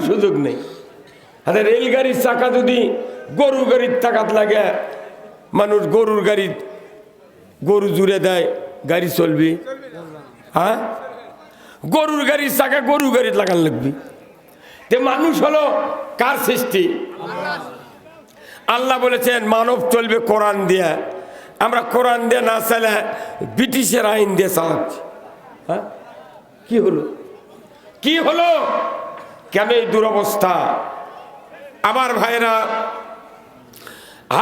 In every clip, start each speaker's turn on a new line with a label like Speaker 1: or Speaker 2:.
Speaker 1: সুযোগ নেই। আরে রেলগাড়ির চাকা যদি গরুর গাড়ির চাকাত লাগে, মানুষ গরুর গাড়ির গরু জুড়ে দেয়, গাড়ি চলবি? হ্যাঁ, গরুর গাড়ির চাকা গরু গাড়ির লাগান লাগবি। তে মানুষ হলো কার সৃষ্টি? আল্লাহ বলেছেন মানব চলবে কোরআন দিয়ে। আমরা কোরআন দিয়ে না চাইলে ব্রিটিশের আইন দিয়ে চালাচ্ছি। হ্যাঁ, কি হলো? কি হলো? কেন এই দুরবস্থা? আমার ভাইরা,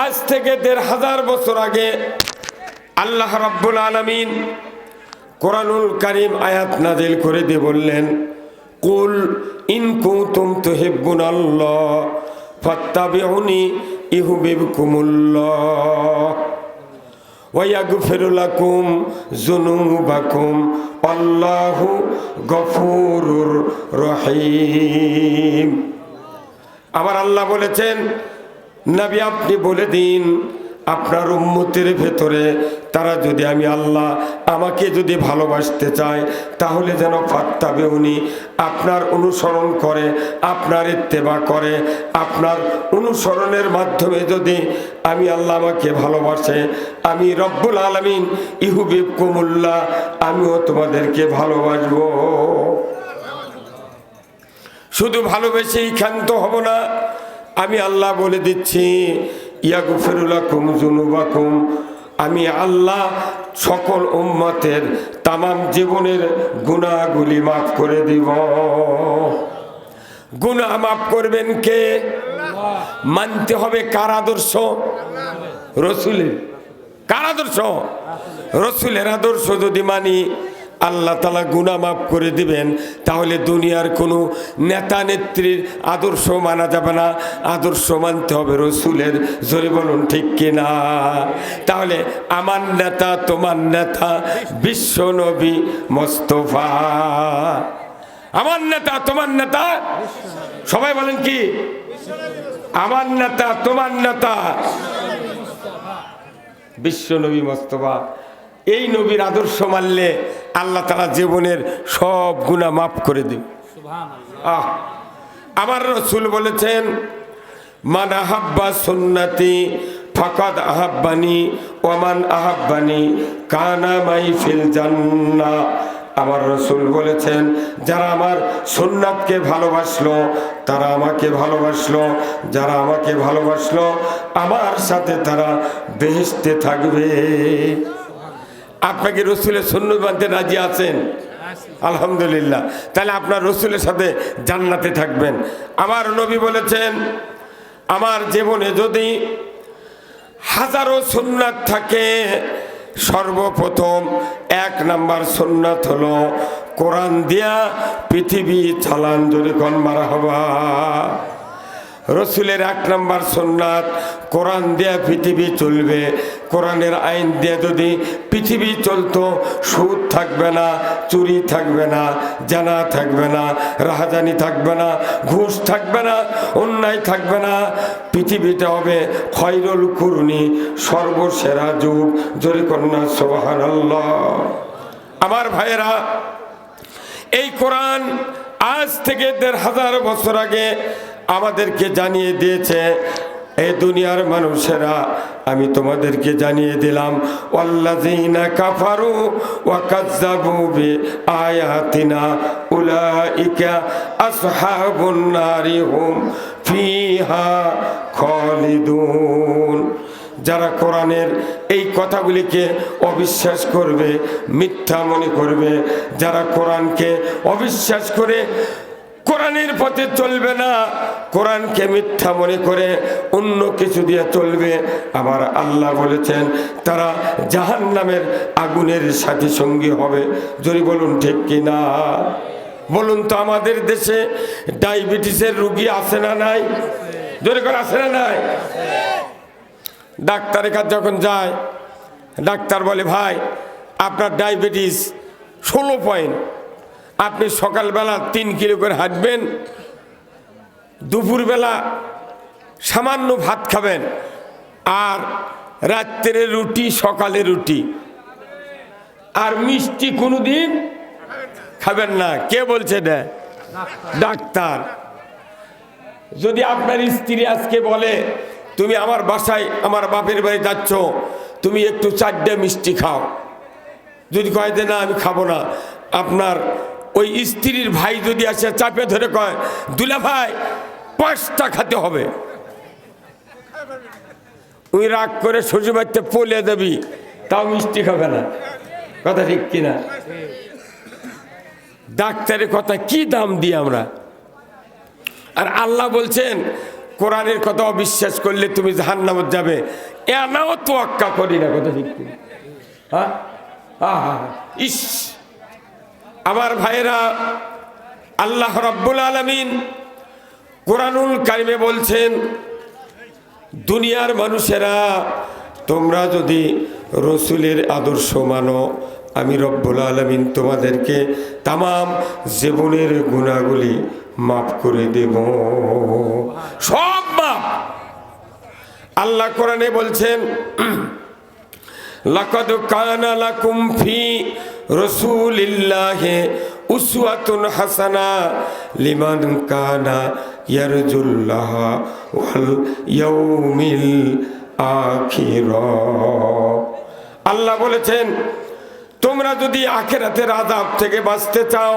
Speaker 1: আজ থেকে ১৫০০ বছর আগে আল্লাহ রাব্বুল আলামিন কোরআনুল কারীম আয়াত নাযিল করে দিয়ে বললেন, কুল ইন কুনতুম তুহিব্বুনাল্লাহ ফাত্তাবিউনি ইউহিব্বুকুমুল্লাহ ওয়া ইয়াগফিরু লাকুম যুনুবাকুম আল্লাহু গফুরুর রহিম। আমার আল্লাহ বলেছেন, নবী আপনি বলে দিন আপনার উম্মতের ভেতরে তারা যদি আমি আল্লাহ আমাকে যদি ভালোবাসতে চায় তাহলে যেন ফাত্তাবিউনি আপনার অনুসরণ করে, আপনার ইত্তেবা করে। আপনার অনুসরণের মাধ্যমে যদি আমি আল্লাহ আমাকে ভালোবাসে, আমি রব্বুল আলামিন ইউহিব্বুকুমুল্লাহ আমিও তোমাদেরকে ভালোবাসবো। শুধু ভালোবেসেই ক্ষান্ত হব না, আমি আল্লাহ বলে দিচ্ছি ইয়াগফিরু লাকুম যুনুবাকুম, আমি আল্লাহ সকল উম্মতের তামাম জীবনের গুনাহগুলি মাফ করে দিব। গুনাহ মাফ করবেন কে? মানতে হবে কার আদর্শ? রসুলের। কার আদর্শ? রসুলের আদর্শ যদি মানি আল্লাহ তাআলা গুনাহ মাফ করে দিবেন। তাহলে দুনিয়ার কোনো নেতা নেত্রীর আদর্শ মানা যাবে না, আদর্শ মানতে হবে রসুলের। জোরে বলুন ঠিক কিনা? তাহলে আমার নেতা, তোমার নেতা বিশ্ব নবী মোস্তফা। আমার নেতা, তোমার নেতা, সবাই বলেন কি? আমার নেতা, তোমার নেতা বিশ্ব নবী মোস্তফা। এই নবীর আদর্শ মানলে আল্লাহ তাআলা জীবনের সব গুনাহ মাফ করে দিবে। আমার রাসূল বলেছেন, মান আহাব্বা সুন্নতি ফাকাদ আহাব্বানি ওয়া মান আহাব্বানি কানা মাই ফিল জান্নাহ। আমার রাসূল বলেছেন, যারা আমার সুন্নাতকে ভালোবাসলো তারা আমাকে ভালোবাসলো, যারা আমাকে ভালোবাসলো আমার সাথে তারা বেহেশতে থাকবে। আপনাকে রসুলের সুন্নাত মানতে রাজি আছেন? আলহামদুলিল্লাহ। তাহলে আপনার রসুলের সাথে জান্নাতে থাকবেন। আমার নবী বলেছেন, আমার জীবনে যদি হাজারো সুন্নাত থাকে, সর্বপ্রথম ১ নাম্বার সুন্নাত হলো কোরআন দিয়া পৃথিবী চালান। জোরে কোন মারহাবা। রসুলের ১ নাম্বার সুন্নাত কোরআন দিয়া পৃথিবী চলবে। কোরআনের আইন দিয়ে যদি পৃথিবী চলতো, সুদ থাকবে না, চুরি থাকবে না, জানা থাকবে না, রাহাজানি থাকবে না, ঘুষ থাকবে না, অন্যায় থাকবে না। পৃথিবীটা হবে খয়রুল কুরুনি, সর্বসেরা যুগ। জোরে কন্যা সুবহানাল্লাহ। আমার ভাইয়েরা, এই কোরআন আজ থেকে ১৫০০ বছর আগে আমাদেরকে জানিয়ে দিয়েছে, এই দুনিয়ার মানুষেরা আমি তোমাদেরকে জানিয়ে দিলাম, ওয়াল্লাযীনা কাফারু ওয়া কাযযাবু বিআয়াতিনা উলাইকা আসহাবুন নারি হুম ফিহা খালিদুন। যারা কোরআনের এই কথাগুলিকে অবিশ্বাস করবে, মিথ্যা মনে করবে, যারা কোরআনকে অবিশ্বাস করে কোরআনের পথে চলবে না, কোরআনকে মিথ্যা মনে করে অন্য কিছু দিয়ে চলবে, আমার আল্লাহ বলেছেন তারা জাহান্নামের আগুনের সাথী সঙ্গী হবে। যদি বলুন ঠিক কিনা? বলুন তো, আমাদের দেশে ডায়াবেটিসের রোগী আছে না নাই? জোরে করে আছে না নাই? ডাক্তারের কাছে যখন যায়, ডাক্তার বলে, ভাই আপনার ডায়াবেটিস 16 পয়েন্ট, আপনি সকালবেলা 3 কিলো করে হাঁটবেন, দুপুরবেলা সামান্য ভাত খাবেন, আর রাত্রে রুটি, সকালে রুটি, আর মিষ্টি কোনোদিন খাবেন না। কে বলছে? ডাক্তার। যদি আপনার স্ত্রী আজকে বলে তুমি আমার বাসায় আমার বাপের বাড়ি যাচ্ছ, তুমি একটু 4টে মিষ্টি খাও, যদি কয় যে না আমি খাবো না, আপনার ওই স্ত্রীর ভাই যদি আসে চাপে ধরে কয় দুলা ভাই 5টা খেতে হবে, ওই রাগ করে শ্বশুর বাড়িতে পলে দেবি, তাও মিষ্টি খাবে না। কথা ঠিক কিনা? ডাক্তারের কথা কি দাম দিই আমরা। আর আল্লাহ বলছেন কোরআনের কথা অবিশ্বাস করলে তুমি জাহান্নামে যাবে, এনাও তোয়াক্কা করি না। কথা ঠিক কিনা? হ্যাঁ, ইস আমার ভাইরা, আল্লাহ রাব্বুল আলামিন কোরআনুল কারিমে বলছেন দুনিয়ার মানুষেরা তোমরা যদি রসুলের আদর্শ মানো, আমি রব্বুল আলামিন তোমাদেরকে তামাম জীবনের গুনাহগুলি মাফ করে দেব, সব মাফ। আল্লাহ কোরআনে বলছেন লাকাদ কানা লাকুম ফি রাসূলিল্লাহি উসওয়াতুন হাসানা লিমান কানা ইয়ারজুল্লাহ ওয়াল ইয়াউমিল আখির। আল্লাহ বলেছেন তোমরা যদি আখিরাতের আযাব থেকে বাঁচতে চাও,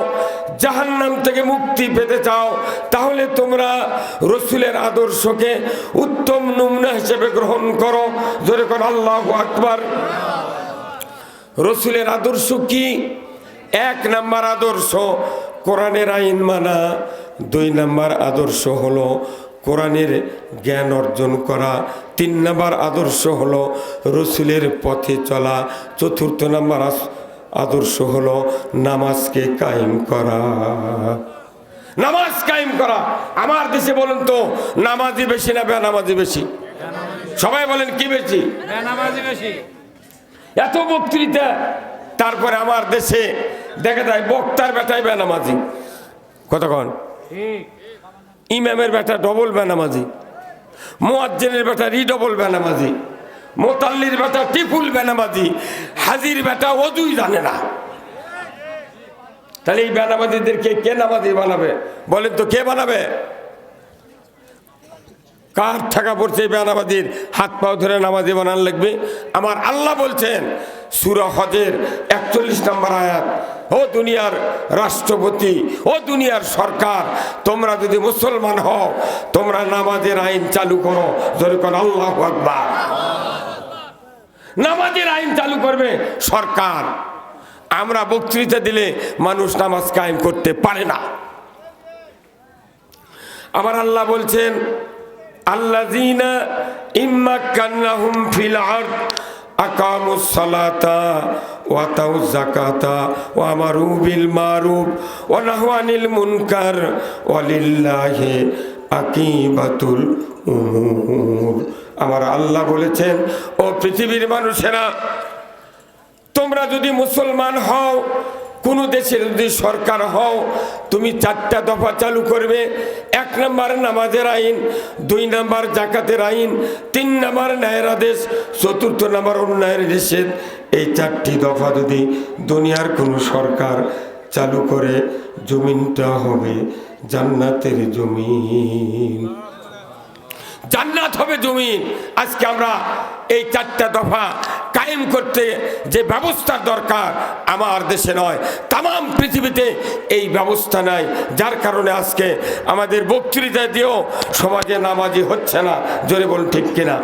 Speaker 1: জাহান্নাম থেকে মুক্তি পেতে চাও, তাহলে তোমরা রসুলের আদর্শকে উত্তম নমুনা হিসেবে গ্রহণ করো। জোরে করো আল্লাহু আকবার। রসুলের আদর্শ কি? 1 নাম্বার আদর্শ কোরআনের আইন মানা, 2 নাম্বার আদর্শ হলো কোরআনের জ্ঞান অর্জন করা, 3 নাম্বার আদর্শ হলো রসুলের পথে চলা, 4 নাম্বার আদর্শ হলো নামাজকে কায়েম করা। নামাজ কায়েম করা। আমার দেশে বলেন তো নামাজি বেশি না বেনামাজি বেশি? সবাই বলেন কি বেশি?
Speaker 2: বেনামাজি বেশি।
Speaker 1: এত বক্তৃতা, তারপরে আমার দেশে দেখা যায় বক্তার বেটায় বেনামাজি। কতক্ষণ? ইমামের বেটা ডবল বেনামাজি, মুয়াজ্জিনের বেটা রিডবল বেনামাজি, মোতাল্লির বেটা টিপুল বেনামাজি, হাজির বেটা ওযুই জানে না। তাহলে এই বেনামাজিদেরকে কে নামাজি বানাবে? বলেন তো কে বানাবে? কার টাকা পড়ছে এই বেনামাজির হাত পাও ধরে নামাজি বানান লাগবে? আমার আল্লাহ বলছেন সূরা হজের 41 নম্বর আয়াত, ও দুনিয়ার রাষ্ট্রপতি, ও দুনিয়ার সরকার, তোমরা যদি মুসলমান হও তোমরা নামাজের আইন চালু করো। জোরে করো আল্লাহু আকবার। নামাজের আইন চালু করবে সরকার। আমরা বক্তৃতা দিলে মানুষ নামাজ কায়েম করতে পারে না। আমার আল্লাহ বলছেন আল্লাযীনা ইম্মাক্কান্নাহুম ফিল আরদ আকামুস সালাতা ওয়া আতাউয যাকাতা ওয়া আমারু বিল মারুফ ওয়া নাহাউ আনিল মুনকার ওয়া লিল্লাহি আকিবাতুল উমুর। আমার আল্লাহ বলেছেন ও পৃথিবীর মানুষেরা, তোমরা যদি মুসলমান হও, কোনো দেশের যদি সরকার হও, তুমি 4টা দফা চালু করবে। 1 নম্বর নামাজের আইন, 2 নম্বর জাকাতের আইন, 3 নম্বর ন্যায়ের আদেশ, 4 নম্বর অন্যায়ের নিষেধ। এই 4টি দফা যদি দুনিয়ার কোনো সরকার চালু করে, জমিনটা হবে জান্নাতের জমিন। জান্নাত হবে জমিন। আজকে আমরা এই 4টা দফা কায়েম করতে যে ব্যবস্থার দরকার, আমার দেশে নয় তামাম পৃথিবীতে এই ব্যবস্থা নাই। যার কারণে আজকে আমাদের বক্তৃতা দিয়েও সমাজে নামাজি হচ্ছে না। জোরে বলুন ঠিক কিনা?